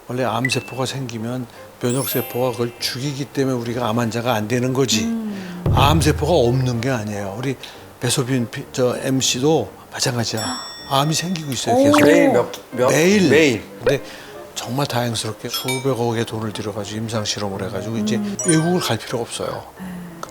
원래 암세포가 생기면 면역세포가 그걸 죽이기 때문에 우리가 암 환자가 안 되는 거지. 암세포가 없는 게 아니에요. 우리 배소빈 MC도 마찬가지야. 암이 생기고 있어요. 계속. 매일. 근데 정말 다행스럽게 수백억의 돈을 들여가지고 임상 실험을 해가지고 이제 외국을 갈 필요가 없어요.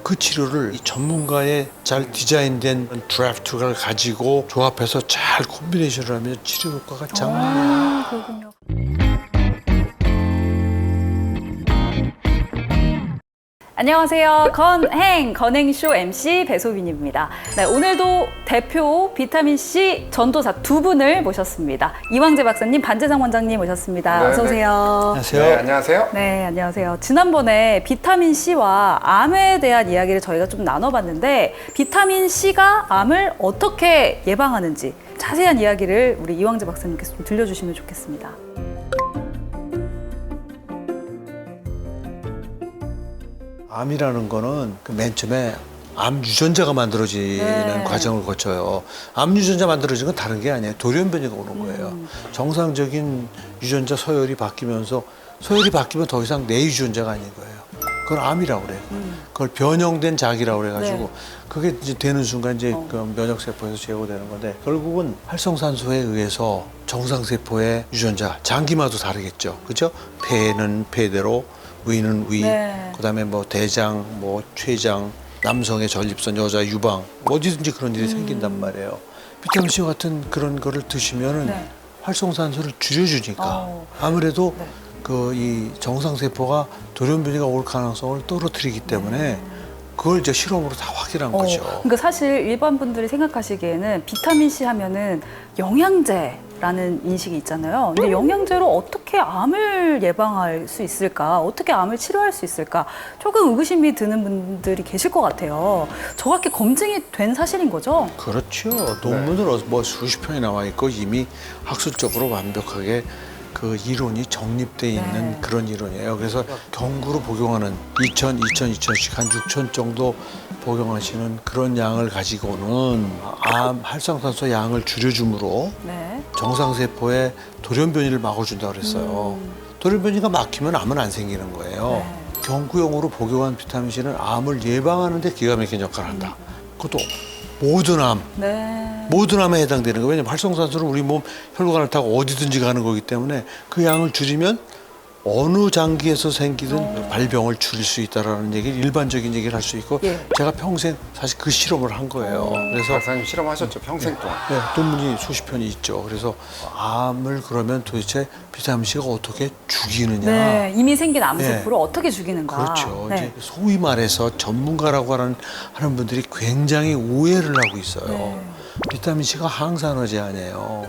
그 치료를 이 전문가의 잘 디자인된 드래프트를 가지고 조합해서 잘 콤비네이션을 하면 치료 효과가 장난이에요. 그렇군요. 안녕하세요. 건행쇼 MC 배소빈입니다. 네, 오늘도 대표 비타민C 전도사 두 분을 모셨습니다. 이왕재 박사님, 반재상 원장님 모셨습니다. 어서 오세요. 안녕하세요. 네, 안녕하세요. 네, 안녕하세요. 지난번에 비타민C와 암에 대한 이야기를 저희가 좀 나눠봤는데 비타민C가 암을 어떻게 예방하는지 자세한 이야기를 우리 이왕재 박사님께서 좀 들려주시면 좋겠습니다. 암이라는 거는 그 맨 처음에 암 유전자가 만들어지는 과정을 거쳐요. 암 유전자 만들어지는 건 다른 게 아니에요. 돌연변이가 오는 거예요. 정상적인 유전자 서열이 바뀌면서 서열이 바뀌면 더 이상 내 유전자가 아닌 거예요. 그걸 암이라고 그래요. 그걸 변형된 작이라고 그래가지고 그게 이제 되는 순간 이제 그 면역세포에서 제거되는 건데 결국은 활성산소에 의해서 정상세포의 유전자, 장기마도 다르겠죠. 그죠? 폐는 폐대로 위는 위, 그다음에 뭐 대장, 뭐 췌장, 남성의 전립선, 여자 유방, 어디든지 그런 일이 생긴단 말이에요. 비타민 C 같은 그런 거를 드시면은 활성산소를 줄여주니까 아무래도 그 이 정상세포가 돌연변이가 올 가능성을 떨어뜨리기 때문에 그걸 이제 실험으로 다 확인한 거죠. 그러니까 사실 일반 분들이 생각하시기에는 비타민C 하면은 영양제라는 인식이 있잖아요. 근데 영양제로 어떻게 암을 예방할 수 있을까? 어떻게 암을 치료할 수 있을까? 조금 의구심이 드는 분들이 계실 것 같아요. 정확히 검증이 된 사실인 거죠? 그렇죠. 논문은 뭐 수십 편이 나와 있고 이미 학술적으로 완벽하게 그 이론이 정립돼 있는 그런 이론이에요. 그래서 경구로 복용하는 2,000씩 한 6,000 정도 복용하시는 그런 양을 가지고는 암 활성산소 양을 줄여줌으로 정상세포의 돌연변이를 막아준다고 그랬어요. 돌연변이가 막히면 암은 안 생기는 거예요. 경구용으로 복용한 비타민C는 암을 예방하는 데 기가 막힌 역할을 한다. 그것도 모든 암, 모든 암에 해당되는 거예요. 왜냐면 활성산소는 우리 몸 혈관을 타고 어디든지 가는 거기 때문에 그 양을 줄이면 어느 장기에서 생기든 발병을 줄일 수 있다라는 얘기를 일반적인 얘기를 할 수 있고 제가 평생 사실 그 실험을 한 거예요. 그래서 박사님 실험하셨죠, 평생 동안. 논문이 수십 편이 있죠. 그래서 암을 그러면 도대체 비타민C가 어떻게 죽이느냐. 이미 생긴 암세포를 어떻게 죽이는가. 그렇죠. 이제 소위 말해서 전문가라고 하는 분들이 굉장히 오해를 하고 있어요. 비타민C가 항산화제 아니에요.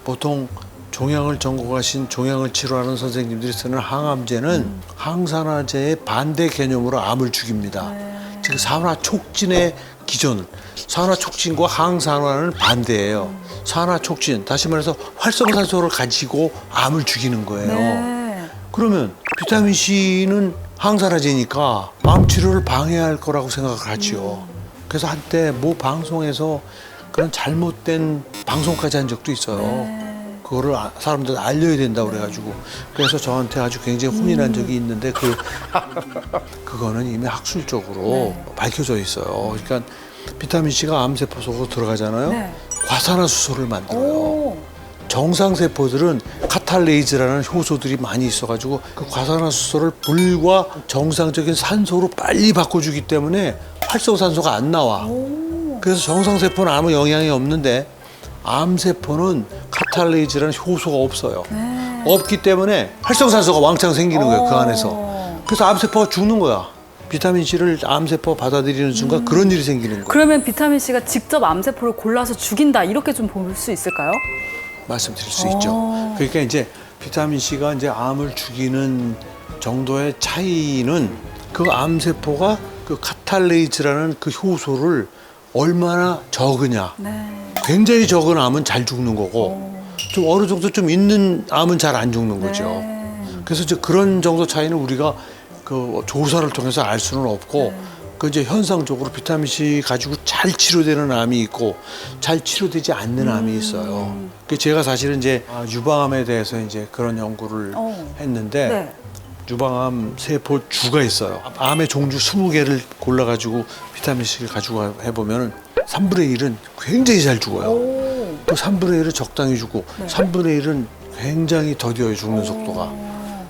보통 종양을 전공하신 종양을 치료하는 선생님들이 쓰는 항암제는 항산화제의 반대 개념으로 암을 죽입니다. 즉 산화 촉진의 기존, 산화 촉진과 항산화는 반대예요. 산화 촉진, 다시 말해서 활성산소를 가지고 암을 죽이는 거예요. 그러면 비타민 C는 항산화제니까 암 치료를 방해할 거라고 생각을 하죠. 그래서 한때 모 방송에서 그런 잘못된 방송까지 한 적도 있어요. 그거를 사람들 알려야 된다고 그래가지고 그래서 저한테 아주 굉장히 혼이 난 적이 있는데 그거는 이미 학술적으로 밝혀져 있어요. 그러니까 비타민C가 암세포 속으로 들어가잖아요. 과산화수소를 만들어요. 정상세포들은 카탈레이즈라는 효소들이 많이 있어가지고 그 과산화수소를 물과 정상적인 산소로 빨리 바꿔주기 때문에 활성산소가 안 나와. 그래서 정상세포는 아무 영향이 없는데 암세포는 카탈레이즈라는 효소가 없어요. 없기 때문에 활성산소가 왕창 생기는 거예요, 그 안에서. 그래서 암세포가 죽는 거야. 비타민C를 암세포가 받아들이는 순간 그런 일이 생기는 거예요. 그러면 비타민C가 직접 암세포를 골라서 죽인다, 이렇게 좀 볼 수 있을까요? 말씀드릴 수 있죠. 그러니까 이제 비타민C가 이제 암을 죽이는 정도의 차이는 그 암세포가 그 카탈레이즈라는 그 효소를 얼마나 적으냐. 굉장히 적은 암은 잘 죽는 거고 좀 어느 정도 좀 있는 암은 잘 안 죽는 거죠. 그래서 이제 그런 정도 차이는 우리가 그 조사를 통해서 알 수는 없고 그 이제 현상적으로 비타민 C 가지고 잘 치료되는 암이 있고 잘 치료되지 않는 암이 있어요. 그 제가 사실은 이제 유방암에 대해서 이제 그런 연구를 했는데 네. 유방암 세포 주가 있어요. 암의 종류 20개를 골라가지고 비타민 C를 가지고 해보면 3분의 1은 굉장히 잘 죽어요. 오. 또 3분의 1은 적당히 죽고 네. 3분의 1은 굉장히 더뎌요, 죽는 속도가.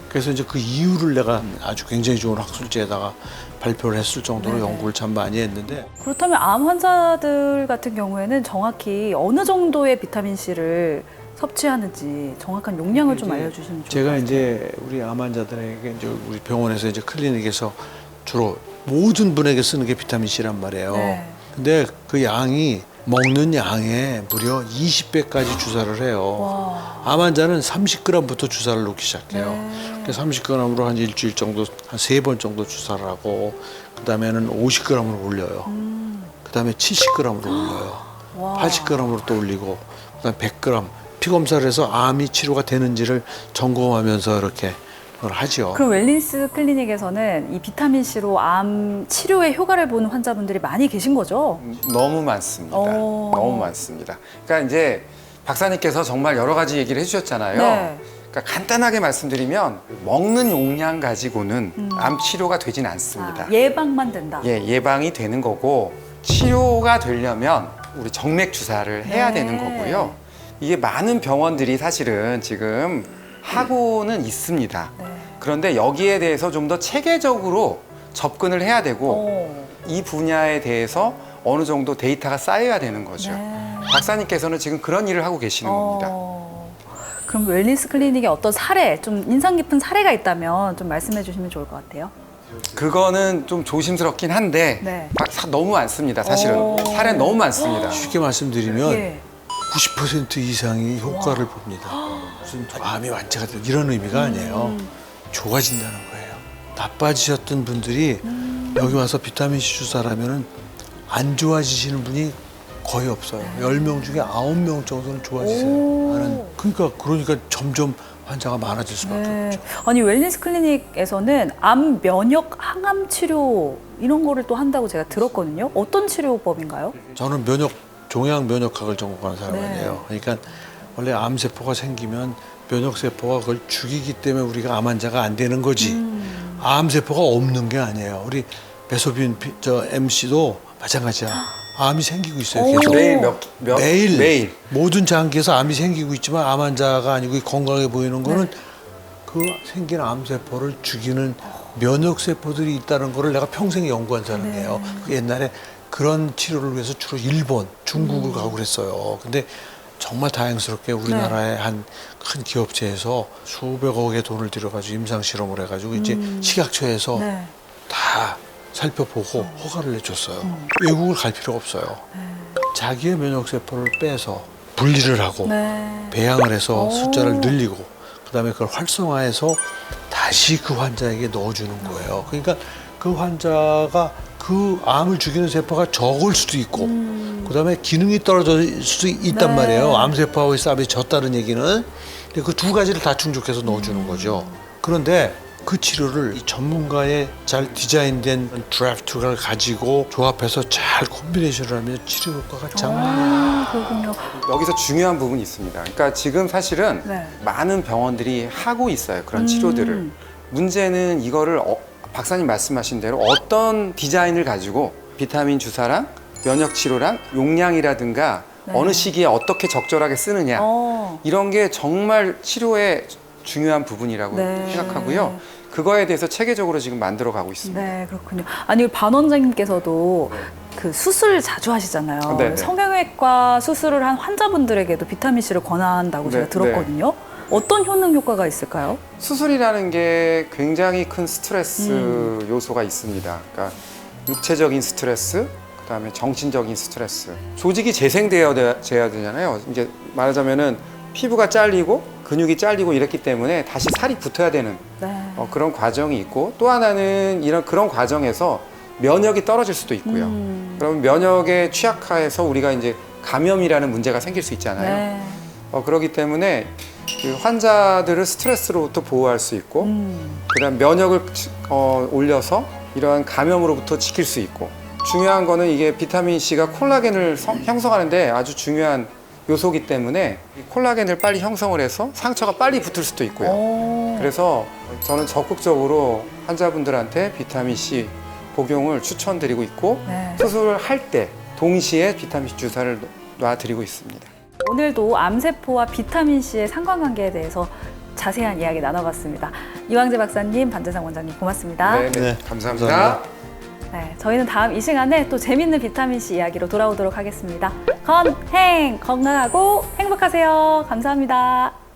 그래서 이제 그 이유를 내가 아주 굉장히 좋은 학술지에다가 발표를 했을 정도로 연구를 참 많이 했는데 그렇다면 암 환자들 같은 경우에는 정확히 어느 정도의 비타민 C를 섭취하는지 정확한 용량을 좀 알려주시면 좋을 것 제가 같아요. 이제 우리 암 환자들에게 이제 우리 병원에서 이제 클리닉에서 주로 모든 분에게 쓰는 게 비타민 C란 말이에요. 네. 근데 그 양이 먹는 양에 무려 20배까지 주사를 해요. 와. 암 환자는 30g부터 주사를 놓기 시작해요. 네. 그래서 30g으로 한 일주일 정도, 한 3번 정도 주사를 하고, 그 다음에는 50g으로 올려요. 그 다음에 70g으로 올려요. 와. 80g으로 또 올리고, 그 다음에 100g. 피 검사를 해서 암이 치료가 되는지를 점검하면서 이렇게 그걸 하죠. 그럼 웰니스 클리닉에서는 이 비타민 C로 암 치료에 효과를 보는 환자분들이 많이 계신 거죠? 너무 많습니다. 오. 너무 많습니다. 그러니까 이제 박사님께서 정말 여러 가지 얘기를 해주셨잖아요. 네. 그러니까 간단하게 말씀드리면 먹는 용량 가지고는 암 치료가 되진 않습니다. 아, 예방만 된다. 예, 예방이 되는 거고 치료가 되려면 우리 정맥 주사를 해야 네. 되는 거고요. 이게 많은 병원들이 사실은 지금 하고는 있습니다. 네. 그런데 여기에 대해서 좀 더 체계적으로 접근을 해야 되고 오. 이 분야에 대해서 어느 정도 데이터가 쌓여야 되는 거죠. 네. 박사님께서는 지금 그런 일을 하고 계시는 겁니다. 그럼 웰니스 클리닉의 어떤 사례, 좀 인상 깊은 사례가 있다면 좀 말씀해 주시면 좋을 것 같아요. 그거는 좀 조심스럽긴 한데 네. 너무 많습니다. 사실은 오. 사례는 너무 많습니다. 쉽게 말씀드리면 예. 90% 이상이 효과를 봅니다. 무슨 암이 완치가 된 이런 의미가 아니에요. 좋아진다는 거예요. 나빠지셨던 분들이 여기 와서 비타민 C 주사를 하면은 안 좋아지시는 분이 거의 없어요. 10명 중에 9명 정도는 좋아지세요. 오. 그러니까 점점 환자가 많아질 수밖에 네. 없죠. 아니 웰니스 클리닉에서는 암 면역 항암 치료 이런 거를 또 한다고 제가 들었거든요. 어떤 치료법인가요? 저는 종양 면역학을 전공한 사람이에요. 그러니까 원래 암세포가 생기면 면역세포가 그걸 죽이기 때문에 우리가 암 환자가 안 되는 거지. 암세포가 없는 게 아니에요. 우리 배소빈 MC도 마찬가지야. 암이 생기고 있어요. 계속. 매일 모든 장기에서 암이 생기고 있지만 암 환자가 아니고 건강해 보이는 거는 그 생긴 암세포를 죽이는 면역세포들이 있다는 거를 내가 평생 연구한 사람이에요. 그 옛날에 그런 치료를 위해서 주로 일본, 중국을 가고 그랬어요. 근데 정말 다행스럽게 우리나라의 한 큰 기업체에서 수백억의 돈을 들여가지고 임상 실험을 해가지고 이제 식약처에서 다 살펴보고 허가를 내줬어요. 외국을 갈 필요가 없어요. 자기의 면역세포를 빼서 분리를 하고 배양을 해서 숫자를 늘리고 그다음에 그걸 활성화해서 다시 그 환자에게 넣어주는 거예요. 그러니까 그 환자가 그 암을 죽이는 세포가 적을 수도 있고 그다음에 기능이 떨어질 수도 있단 말이에요. 암세포하고의 싸움이 졌다는 얘기는. 그 두 가지를 다 충족해서 넣어주는 거죠. 그런데 그 치료를 이 전문가의 잘 디자인된 드래프트를 가지고 조합해서 잘 콤비네이션을 하면 치료 효과가 장난이에요. 그렇군요. 여기서 중요한 부분이 있습니다. 그러니까 지금 사실은 많은 병원들이 하고 있어요. 그런 치료들을. 문제는 이거를 박사님 말씀하신 대로 어떤 디자인을 가지고 비타민 주사랑 면역 치료랑 용량이라든가 어느 시기에 어떻게 적절하게 쓰느냐 이런 게 정말 치료의 중요한 부분이라고 생각하고요. 그거에 대해서 체계적으로 지금 만들어 가고 있습니다. 네, 그렇군요. 아니 반 원장님께서도 그 수술 자주 하시잖아요. 네네. 성형외과 수술을 한 환자분들에게도 비타민 C를 권한다고 제가 들었거든요. 어떤 효능 효과가 있을까요? 수술이라는 게 굉장히 큰 스트레스 요소가 있습니다. 그러니까 육체적인 스트레스, 그다음에 정신적인 스트레스. 조직이 재생되어야 되잖아요. 이제 말하자면은 피부가 잘리고 근육이 잘리고 이랬기 때문에 다시 살이 붙어야 되는 그런 과정이 있고 또 하나는 그런 과정에서 면역이 떨어질 수도 있고요. 그럼 면역에 취약해서 우리가 이제 감염이라는 문제가 생길 수 있잖아요. 그렇기 때문에 그 환자들을 스트레스로부터 보호할 수 있고 그다음 면역을 올려서 이러한 감염으로부터 지킬 수 있고, 중요한 거는 이게 비타민 C가 콜라겐을 형성하는데 아주 중요한 요소기 때문에 이 콜라겐을 빨리 형성을 해서 상처가 빨리 붙을 수도 있고요. 그래서 저는 적극적으로 환자분들한테 비타민 C 복용을 추천드리고 있고, 네. 수술을 할 때 동시에 비타민 C 주사를 놔드리고 있습니다. 오늘도 암세포와 비타민 C의 상관관계에 대해서 자세한 이야기 나눠봤습니다. 이광재 박사님, 반재상 원장님 고맙습니다. 네, 네, 감사합니다. 감사합니다. 네, 저희는 다음 이 시간에 또 재밌는 비타민 C 이야기로 돌아오도록 하겠습니다. 건행 건강하고 행복하세요. 감사합니다.